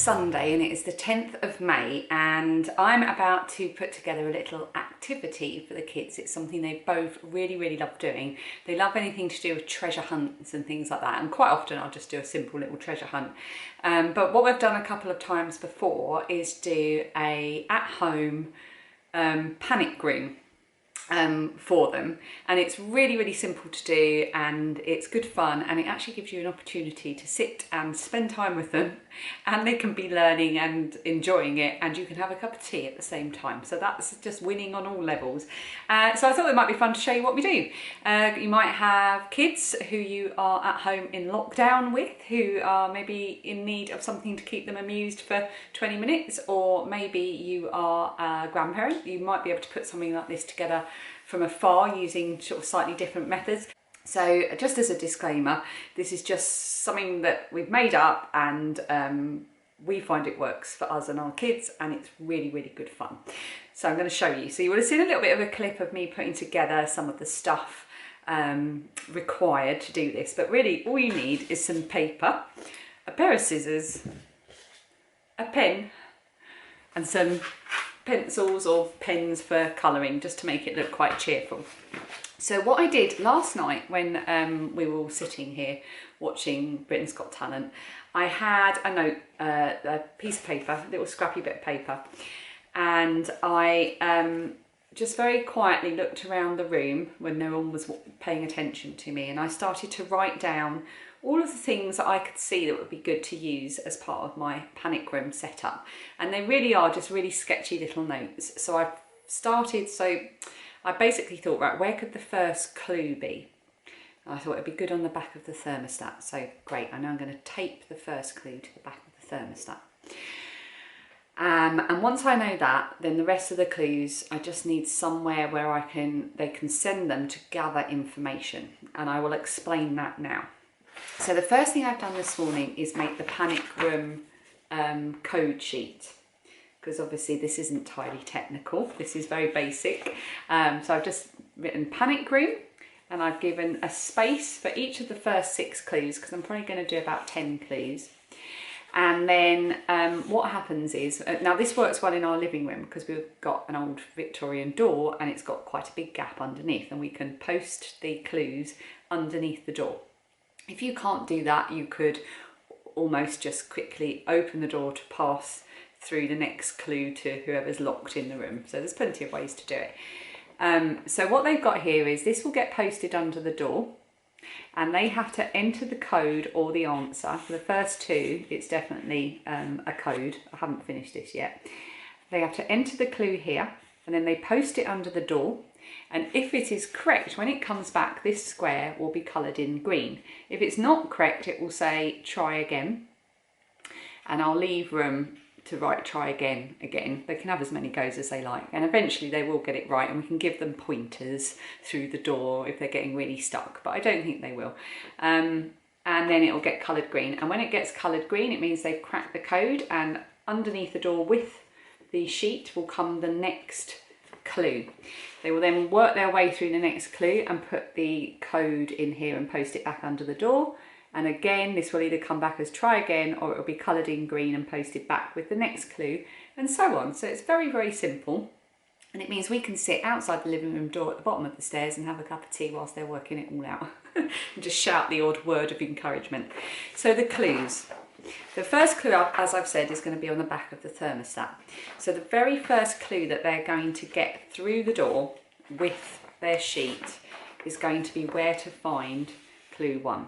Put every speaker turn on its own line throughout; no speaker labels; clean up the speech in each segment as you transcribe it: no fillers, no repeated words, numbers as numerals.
Sunday and it is the 10th of May and I'm about to put together a little activity for the kids. It's something they both really love doing. They love anything to do with treasure hunts and things like that, and quite often I'll just do a simple little treasure hunt. But what we've done a couple of times before is do a at-home panic room for them, and it's really simple to do and it's good fun, and it actually gives you an opportunity to sit and spend time with them, and they can be learning and enjoying it, and you can have a cup of tea at the same time. So that's just winning on all levels. So I thought it might be fun to show you what we do. You might have kids who you are at home in lockdown with, who are maybe in need of something to keep them amused for 20 minutes, or maybe you are a grandparent. You might be able to put something like this together from afar using sort of slightly different methods. So just as a disclaimer, this is just something that we've made up, and we find it works for us and our kids, and it's really good fun. So I'm going to show you. So you would have seen a little bit of a clip of me putting together some of the stuff required to do this, but really all you need is some paper, a pair of scissors, a pen, and some pencils or pens for colouring, just to make it look quite cheerful. So what I did last night when we were all sitting here watching Britain's Got Talent, I had a note, a piece of paper, a little scrappy bit of paper, and I just very quietly looked around the room when no one was paying attention to me, and I started to write down all of the things that I could see that would be good to use as part of my panic room setup. And they really are just really sketchy little notes. So I basically thought, right, where could the first clue be? And I thought it'd be good on the back of the thermostat. So great, I know I'm going to tape the first clue to the back of the thermostat. And once I know that, then the rest of the clues, I just need somewhere where they can send them to gather information. And I will explain that now. So the first thing I've done this morning is make the panic room code sheet, because obviously this isn't entirely technical, this is very basic. So I've just written panic room, and I've given a space for each of the first 6 clues, because I'm probably going to do about 10 clues. And then what happens is, now this works well in our living room because we've got an old Victorian door and it's got quite a big gap underneath, and we can post the clues underneath the door. If you can't do that, you could almost just quickly open the door to pass through the next clue to whoever's locked in the room. So there's plenty of ways to do it. So what they've got here is this will get posted under the door, and they have to enter the code or the answer. For the first 2, it's definitely a code. I haven't finished this yet. They have to enter the clue here, and then they post it under the door. And if it is correct, when it comes back, this square will be coloured in green. If it's not correct, it will say try again, and I'll leave room to write try again. They can have as many goes as they like, and eventually they will get it right, and we can give them pointers through the door if they're getting really stuck, but I don't think they will. And then it will get coloured green, and when it gets coloured green, it means they've cracked the code, and underneath the door with the sheet will come the next clue. They will then work their way through the next clue and put the code in here and post it back under the door. And again, this will either come back as try again, or it will be coloured in green and posted back with the next clue, and so on. So it's very simple, and it means we can sit outside the living room door at the bottom of the stairs and have a cup of tea whilst they're working it all out and just shout the odd word of encouragement. So the clues. The first clue, as I've said, is going to be on the back of the thermostat. So the very first clue that they're going to get through the door with their sheet is going to be where to find clue 1.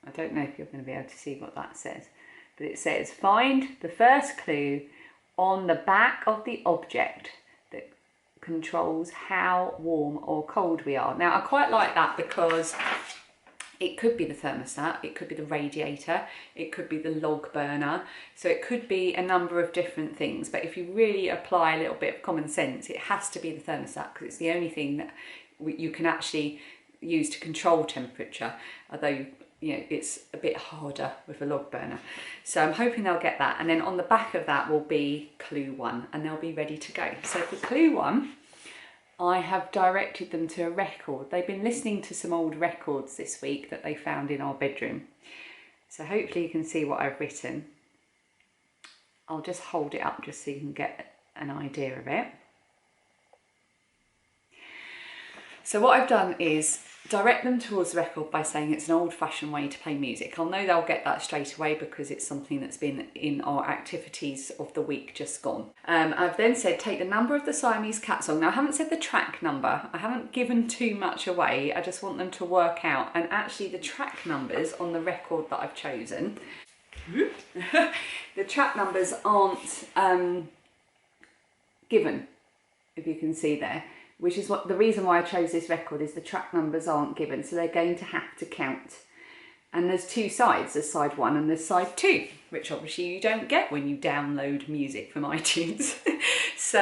I don't know if you're going to be able to see what that says, but it says find the first clue on the back of the object that controls how warm or cold we are. Now I quite like that because it could be the thermostat, it could be the radiator, it could be the log burner, so it could be a number of different things. But if you really apply a little bit of common sense, it has to be the thermostat, because it's the only thing that you can actually use to control temperature, although you know it's a bit harder with a log burner. So I'm hoping they'll get that, and then on the back of that will be clue 1, and they'll be ready to go. So for clue 1, I have directed them to a record. They've been listening to some old records this week that they found in our bedroom. So hopefully you can see what I've written. I'll just hold it up just so you can get an idea of it. So what I've done is direct them towards the record by saying it's an old-fashioned way to play music. I'll know they'll get that straight away because it's something that's been in our activities of the week just gone. I've then said take the number of the Siamese cat song. Now I haven't said the track number, I haven't given too much away, I just want them to work out. And actually the track numbers on the record that I've chosen, the track numbers aren't given, if you can see there. Which is what the reason why I chose this record is the track numbers aren't given, so they're going to have to count. And there's two sides, there's side 1 and there's side 2, which obviously you don't get when you download music from iTunes. So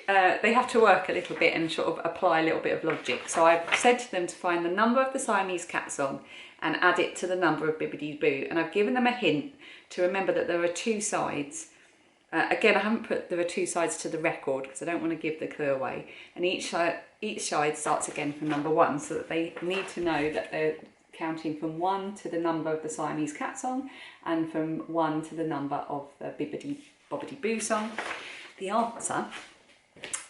they have to work a little bit and sort of apply a little bit of logic. So I've said to them to find the number of the Siamese cat song and add it to the number of Bibbidi Boo. And I've given them a hint to remember that there are two sides. Again, I haven't put there are two sides to the record because I don't want to give the clue away. And each side starts again from number 1, so that they need to know that they're counting from 1 to the number of the Siamese cat song and from 1 to the number of the Bibbidi Bobbidi Boo song. The answer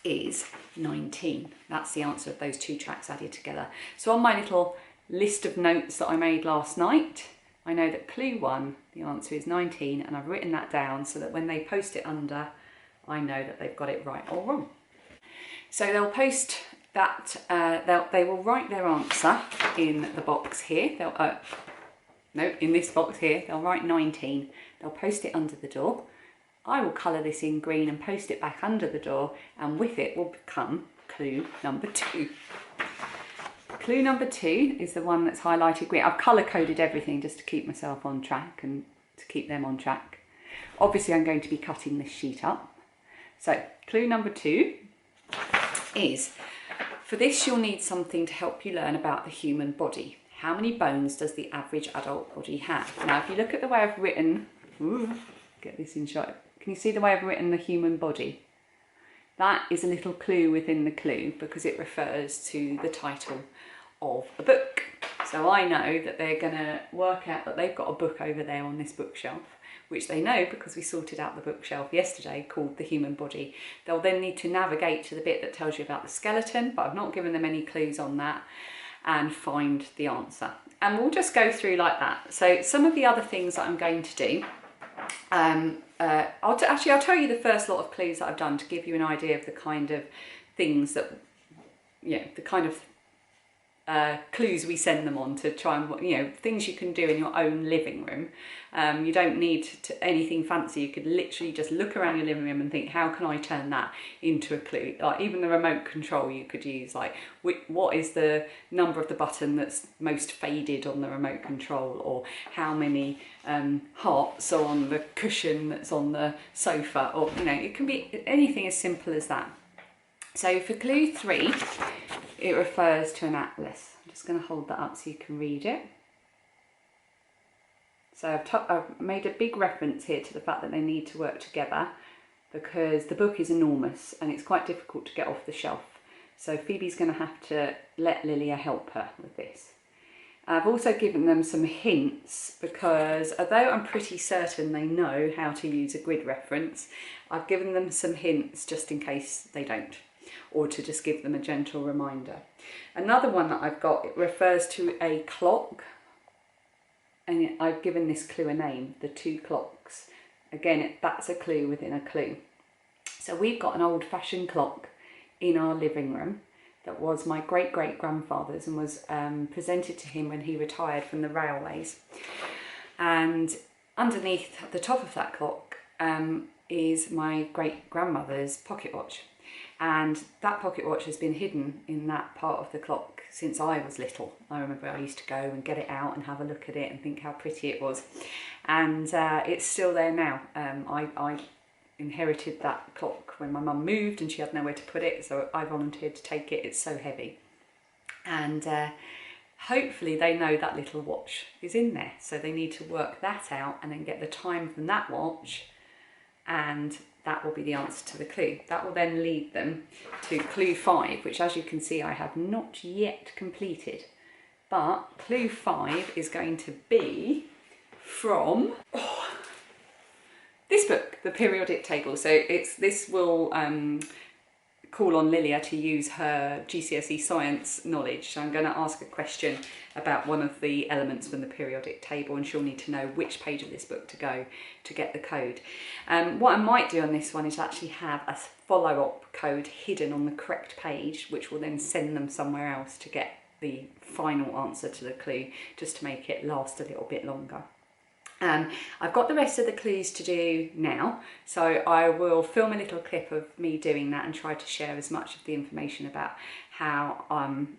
is 19. That's the answer of those two tracks added together. So on my little list of notes that I made last night, I know that clue 1, the answer is 19, and I've written that down so that when they post it under, I know that they've got it right or wrong. So they'll post that, they will write their answer in the box here. In this box here, they'll write 19. They'll post it under the door. I will colour this in green and post it back under the door, and with it will become clue number 2. Clue number 2 is the one that's highlighted green. I've colour coded everything just to keep myself on track and to keep them on track. Obviously I'm going to be cutting this sheet up. So clue number 2 is, for this you'll need something to help you learn about the human body. How many bones does the average adult body have? Now if you look at the way I've written, get this in shot, can you see the way I've written the human body? That is a little clue within the clue because it refers to the title of a book. So I know that they're going to work out that they've got a book over there on this bookshelf, which they know because we sorted out the bookshelf yesterday, called The Human Body. They'll then need to navigate to the bit that tells you about the skeleton, but I've not given them any clues on that, and find the answer. And we'll just go through like that. So some of the other things that I'm going to do, I'll tell you the first lot of clues that I've done to give you an idea of the kind of things that, the kind of clues we send them on to try and, things you can do in your own living room. You don't need anything fancy. You could literally just look around your living room and think, how can I turn that into a clue? Like even the remote control you could use, like what is the number of the button that's most faded on the remote control, or how many hearts are on the cushion that's on the sofa, or it can be anything as simple as that. So for clue 3, it refers to an atlas. I'm just going to hold that up so you can read it. So I've made a big reference here to the fact that they need to work together because the book is enormous and it's quite difficult to get off the shelf. So Phoebe's going to have to let Lilia help her with this. I've also given them some hints because although I'm pretty certain they know how to use a grid reference, I've given them some hints just in case they don't, or to just give them a gentle reminder. Another one that I've got, it refers to a clock, and I've given this clue a name, the 2 clocks. Again, that's a clue within a clue. So we've got an old-fashioned clock in our living room that was my great-great-grandfather's and was presented to him when he retired from the railways. And underneath the top of that clock is my great-grandmother's pocket watch. And that pocket watch has been hidden in that part of the clock since I was little. I remember I used to go and get it out and have a look at it and think how pretty it was. And it's still there now. I inherited that clock when my mum moved and she had nowhere to put it, so I volunteered to take it. It's so heavy. And hopefully they know that little watch is in there. So they need to work that out and then get the time from that watch, and that will be the answer to the clue. That will then lead them to clue 5, which as you can see I have not yet completed. But clue 5 is going to be from this book. the periodic table. So this will call on Lilia to use her GCSE science knowledge. So I'm going to ask a question about one of the elements from the periodic table, and she'll need to know which page of this book to go to get the code. What I might do on this one is actually have a follow-up code hidden on the correct page, which will then send them somewhere else to get the final answer to the clue, just to make it last a little bit longer. I've got the rest of the clues to do now, so I will film a little clip of me doing that and try to share as much of the information about how I'm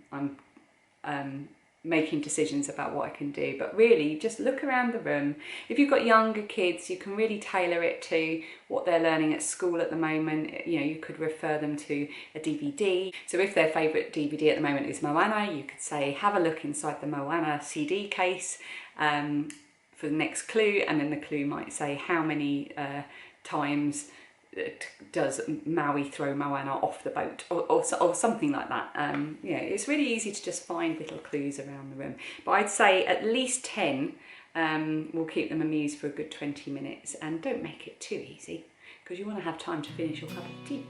making decisions about what I can do. But really, just look around the room. If you've got younger kids, you can really tailor it to what they're learning at school at the moment. You know, you could refer them to a DVD. So if their favourite DVD at the moment is Moana, you could say, have a look inside the Moana CD case for the next clue, and then the clue might say how many times does Maui throw Moana off the boat, or something like that. Yeah, it's really easy to just find little clues around the room, but I'd say at least 10 will keep them amused for a good 20 minutes, and don't make it too easy because you want to have time to finish your cup of tea.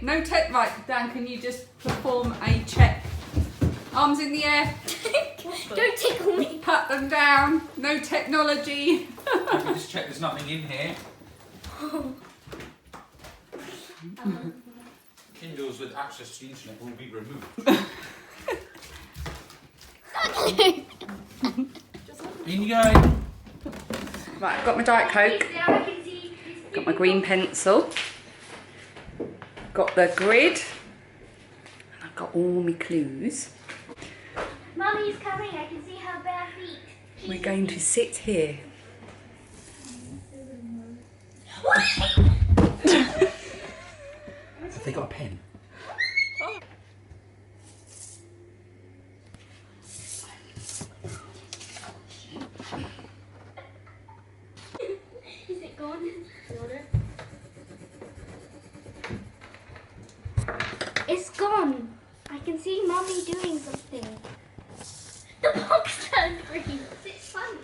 No tech. Right, Dan, can you just perform a check? Arms in the air.
Don't tickle me.
Pat them down. No technology.
Let me just check there's nothing in here. Kindles with access to the internet will be removed. In you go.
Right, I've got my Diet Coke. Got my green pencil. Got the grid. And I've got all my clues.
Mummy's coming, I can see her bare feet.
We're going to sit here.
Have they got a pen?
Is it gone? It's gone. I can see Mummy doing something. The box turned green. It's fun.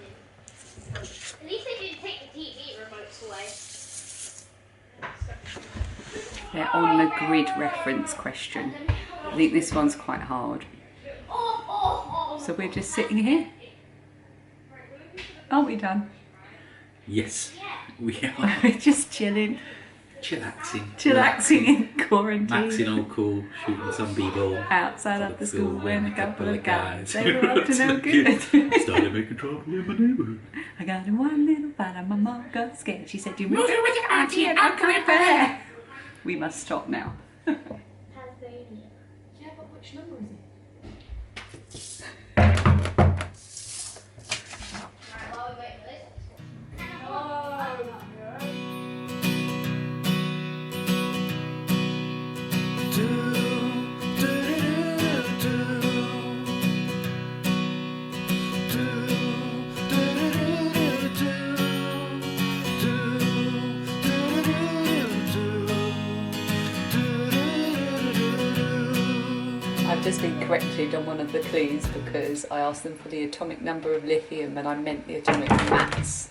At least they didn't take the TV remotes away.
They're on the grid reference question. I think this one's quite hard. So we're just sitting here. Aren't we, Dan?
Yes, we are.
We're just chilling. Chillaxing in quarantine.
Maxing all cool, shooting some b-ball.
Outside of the school when a couple of guys, they were up to no good.
Started making trouble in my neighborhood.
I got in one little fight and my mom got scared. She said, "You move in with your auntie and I'm coming back." We must stop now.
Tasmania.
Yeah, but which number is it?
Right, while we wait for this.
I've just been corrected on one of the clues because I asked them for the atomic number of lithium and I meant the atomic mass,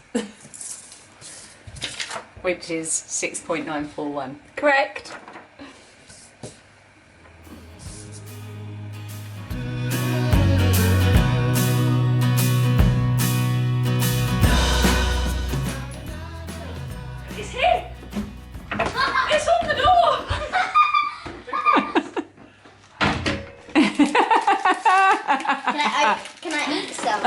which is 6.941. Correct. It's here. It's on the door.
Can I eat some?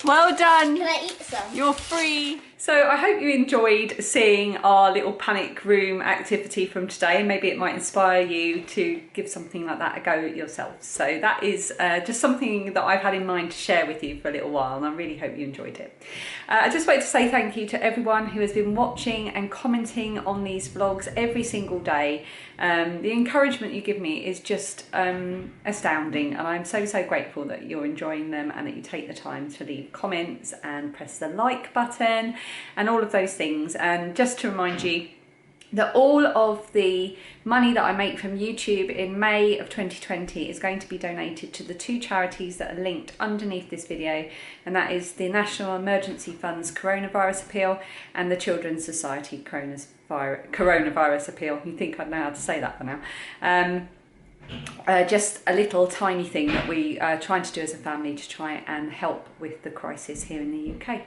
Well done.
Can I eat some?
You're free. So I hope you enjoyed seeing our little panic room activity from today, and maybe it might inspire you to give something like that a go yourself. So that is just something that I've had in mind to share with you for a little while, and I really hope you enjoyed it. I just wanted to say thank you to everyone who has been watching and commenting on these vlogs every single day. The encouragement you give me is just astounding, and I'm so grateful that you're enjoying them and that you take the time to leave comments and press the like button and all of those things. And just to remind you that all of the money that I make from YouTube in May of 2020 is going to be donated to the two charities that are linked underneath this video, and that is the National Emergency Fund's Coronavirus Appeal and the Children's Society Coronavirus Appeal. You'd think I'd know how to say that by now. Just a little tiny thing that we are trying to do as a family to try and help with the crisis here in the UK.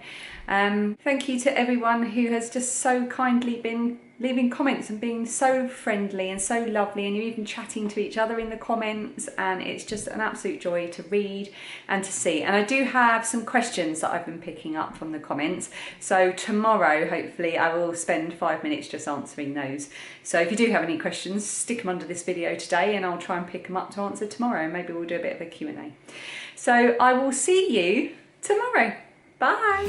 Thank you to everyone who has just so kindly been leaving comments and being so friendly and so lovely, and you're even chatting to each other in the comments, and it's just an absolute joy to read and to see. And I do have some questions that I've been picking up from the comments, so tomorrow hopefully I will spend 5 minutes just answering those. So if you do have any questions, stick them under this video today and I'll try and pick them up to answer tomorrow. Maybe we'll do a bit of a Q&A. So I will see you tomorrow. Bye.